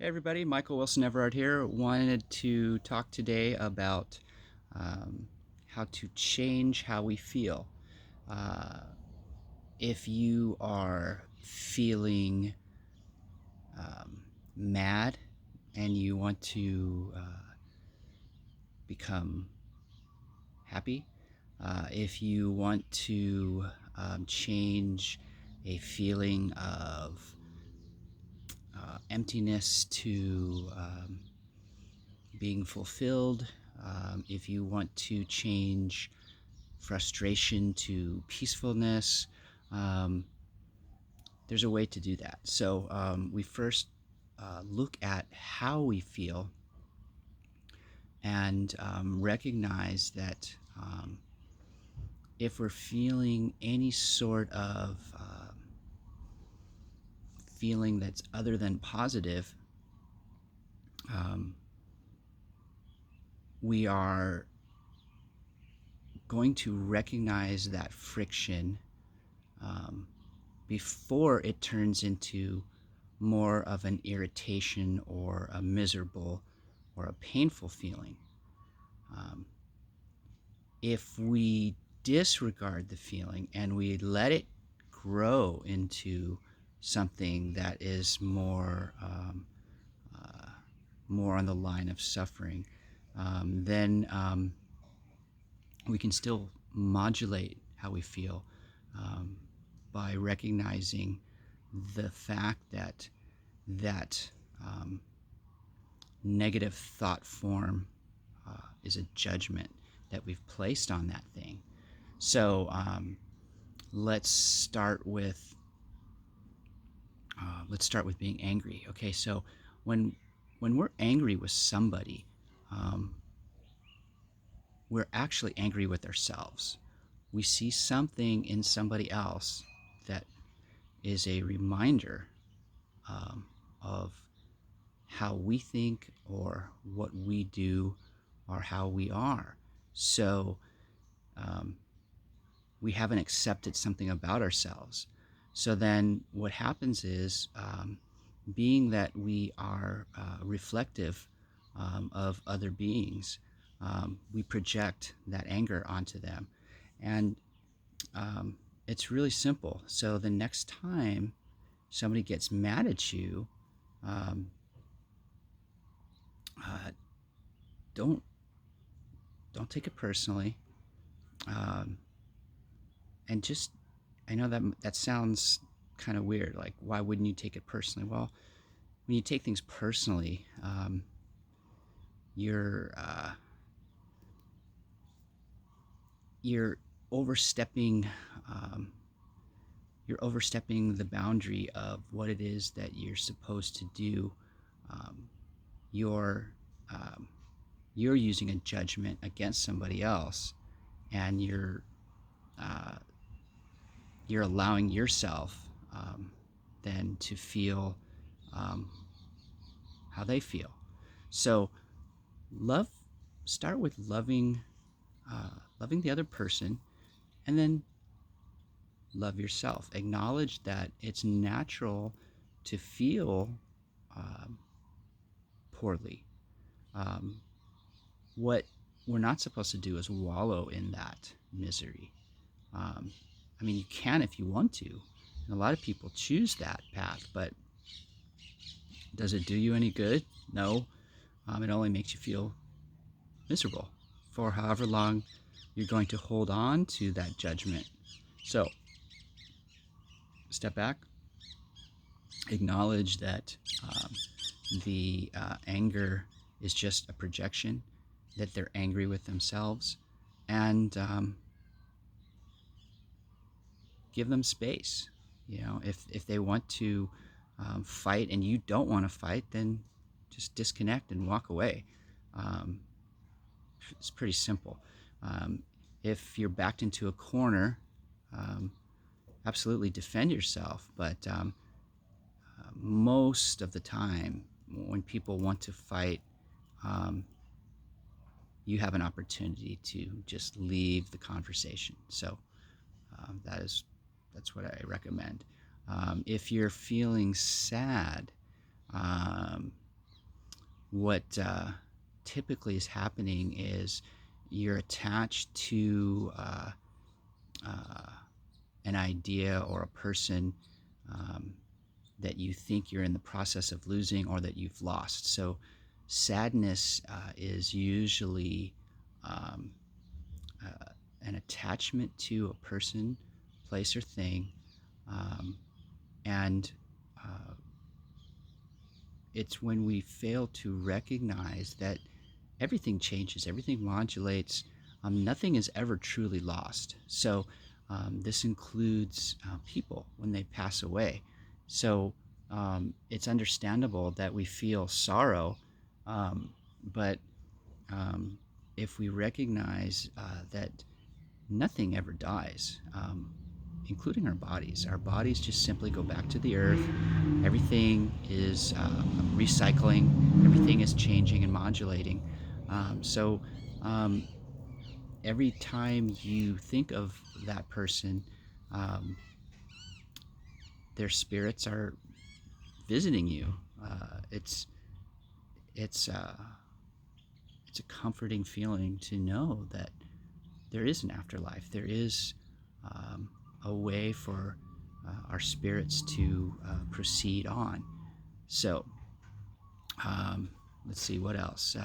Hey everybody, Michael Wilson Everard here. Wanted to talk today about um, how to change how we feel. Uh, if you are feeling um, mad and you want to become happy, if you want to change a feeling of emptiness to being fulfilled, if you want to change frustration to peacefulness, um, there's a way to do that. So we first look at how we feel and recognize that if we're feeling any sort of feeling that's other than positive, um, we are going to recognize that friction um, before it turns into more of an irritation or a miserable or a painful feeling. Um, if we disregard the feeling and we let it grow into something that is uh, more on the line of suffering, then we can still modulate how we feel um, by recognizing the fact that that um, negative thought form is a judgment that we've placed on that thing. So let's start with being angry. Okay, so when when we're angry with somebody, um, we're actually angry with ourselves. We see something in somebody else that is a reminder um, of how we think or what we do or how we are. So um, we haven't accepted something about ourselves. So then what happens is, being that we are reflective of other beings, we project that anger onto them. And it's really simple. So the next time somebody gets mad at you, um, uh, don't don't take it personally, um, and just I know that that sounds kind of weird. Like, why wouldn't you take it personally? Well, when you take things personally, you're you're overstepping um, you're overstepping the boundary of what it is that you're supposed to do. Um, you're um, you're using a judgment against somebody else, and uh, you're allowing yourself then to feel um, how they feel. So love start with loving the other person, and then love yourself. Acknowledge that it's natural to feel um, poorly. Um, what we're not supposed to do is wallow in that misery. Um, I mean, you can if you want to. And a lot of people choose that path, but does it do you any good? No. It only makes you feel miserable for however long you're going to hold on to that judgment. So, step back, acknowledge that the anger is just a projection, that they're angry with themselves, and give them space. You know, if they want to fight and you don't want to fight, then just disconnect and walk away. Um, it's pretty simple. Um, if you're backed into a corner, um, absolutely defend yourself. But most of the time, when people want to fight, um, you have an opportunity to just leave the conversation. So that's what I recommend. If you're feeling sad, um, what typically is happening is you're attached to uh, an idea or a person um, that you think you're in the process of losing or that you've lost. So, sadness is usually um, uh, an attachment to a person, place, or thing, um, and uh, it's when we fail to recognize that everything changes, everything modulates. Nothing is ever truly lost. So, this includes people when they pass away. So, it's understandable that we feel sorrow, um, but um, if we recognize that nothing ever dies, including our bodies just simply go back to the earth. Everything is recycling, everything is changing and modulating. So um, every time you think of that person, um, their spirits are visiting you. It's it's uh, it's a comforting feeling to know that there is an afterlife. There is um, a way for our spirits to proceed on. So um, let's see what else.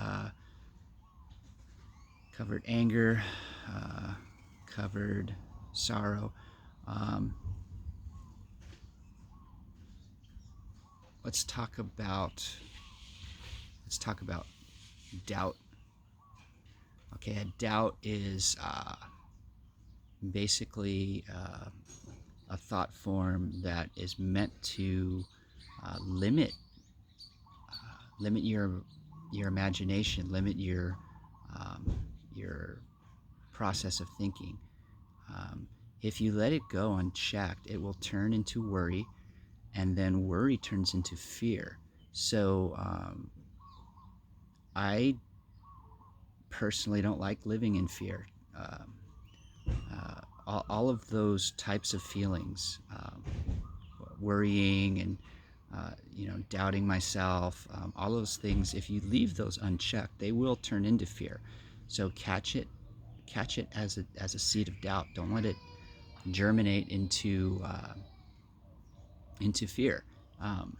Covered anger, uh, covered sorrow. Um, let's talk about let's talk about doubt. Okay, a doubt is basically a thought form that is meant to limit limit your imagination, limit your process of thinking. Um, if you let it go unchecked, it will turn into worry, and then worry turns into fear. So I personally don't like living in fear. Um, all of those types of feelings, worrying and doubting myself, all those things. If you leave those unchecked, they will turn into fear. So catch it as a seed of doubt. Don't let it germinate into fear. Um,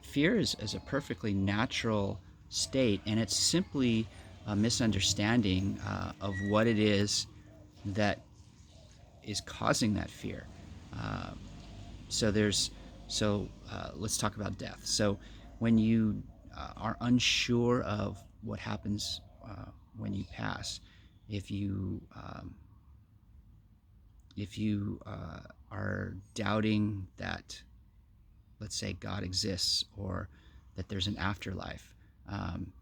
Fear is a perfectly natural state, and it's simply a misunderstanding of what it is that is causing that fear. Um, so there's let's talk about death. So when you are unsure of what happens when you pass, if you if you are doubting that, let's say, God exists or that there's an afterlife, um,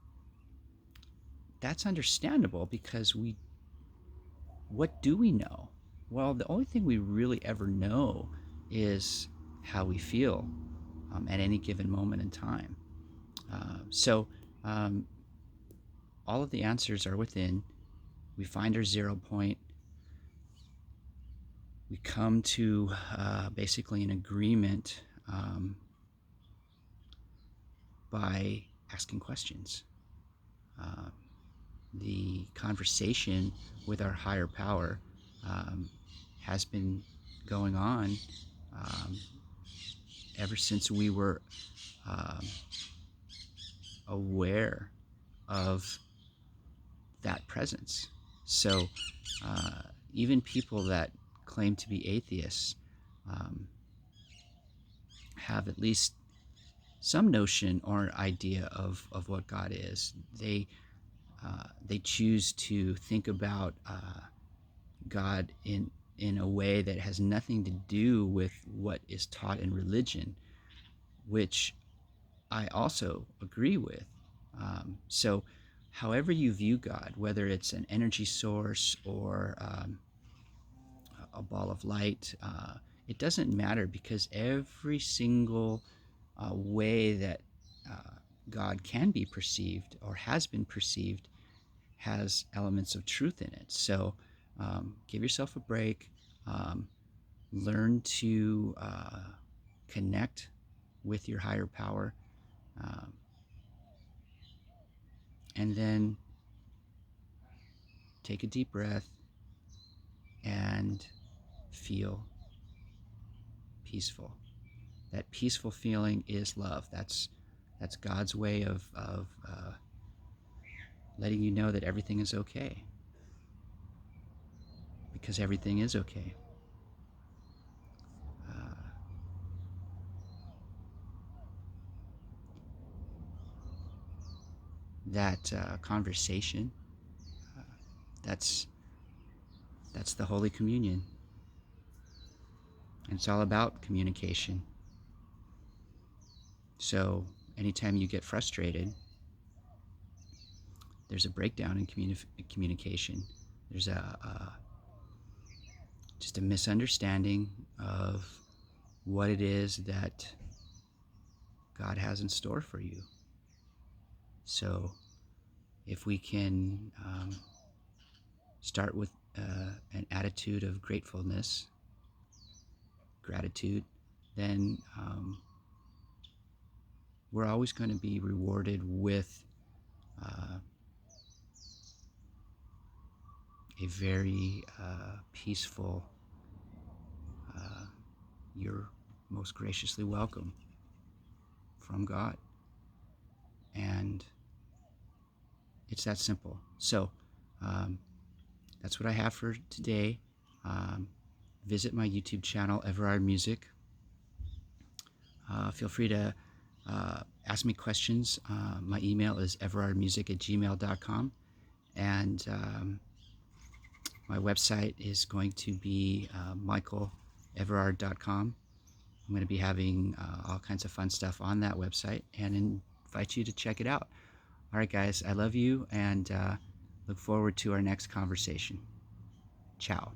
that's understandable because what do we know? Well, the only thing we really ever know is how we feel at any given moment in time. So um, all of the answers are within. We find our 0 point. We come to basically an agreement by asking questions. Uh, the conversation with our higher power um, has been going on um, ever since we were um, aware of that presence. So even people that claim to be atheists um, have at least some notion or idea of what God is. They choose to think about God in a way that has nothing to do with what is taught in religion, which I also agree with. So, however you view God, whether it's an energy source or a ball of light, it doesn't matter because every single way that uh, God can be perceived or has been perceived has elements of truth in it. So give yourself a break. Um, Learn to connect with your higher power. Um, then take a deep breath and feel peaceful. That peaceful feeling is love. That's God's way of letting you know that everything is okay, because everything is okay. Uh, that conversation, uh, that's the Holy Communion. And it's all about communication. So anytime you get frustrated, there's a breakdown in communication. There's just a misunderstanding of what it is that God has in store for you. So if we can start with an attitude of gratefulness, gratitude, then we're always going to be rewarded with a very peaceful, you're most graciously welcome from God. And it's that simple. So that's what I have for today. Visit my YouTube channel, Everard Music. Feel free to ask me questions. My email is everardmusic@gmail.com. And my website is going to be michaeleverard.com. I'm going to be having all kinds of fun stuff on that website and invite you to check it out. All right, guys, I love you and look forward to our next conversation. Ciao.